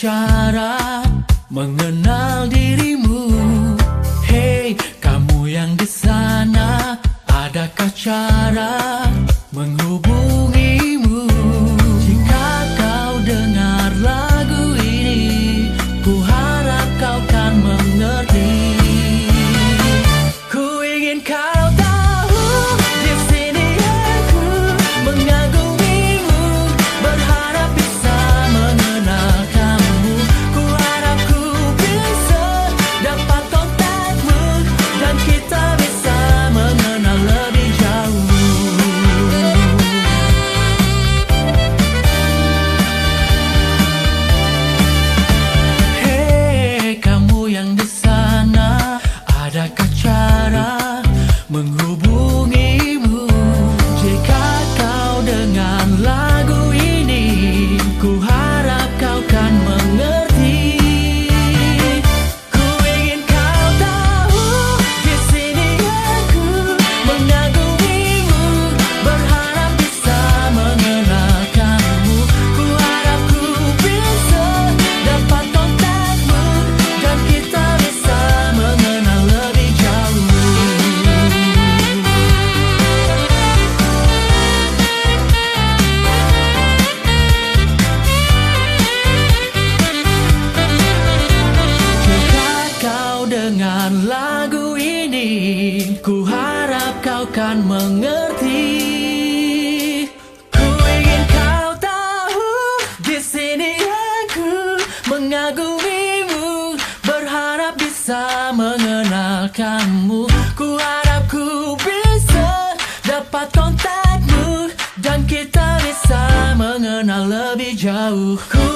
cara mengenal dirimu. Hey, kamu yang di sana, adakah cara menghubungimu? Jika kau dengar lagu ini, ku harap kau kan mengerti. Ku ingin kau tahu, di sini aku mengagumimu, berharap bisa mengenal kamu. Ku harap ku bisa dapat kontakmu, dan kita bisa mengenal lebih jauh. Hey, kamu yang di sana, adakah cara menghubungimu? Jika kau dengar lagu ini, ku harap kau kan mengerti. Ku ingin kau tahu, di sini aku mengagumimu, berharap bisa mengenal kamu. Ku harap ku bisa dapat kontakmu, dan kita bisa mengenal lebih jauh. Jika kau dengar lagu ini, ku harap kau kan mengerti. Ku ingin kau tahu, di sini aku mengagumimu, berharap bisa mengenal kamu. Ku harap ku bisa dapat kontakmu, dan kita bisa mengenal lebih jauh. Ku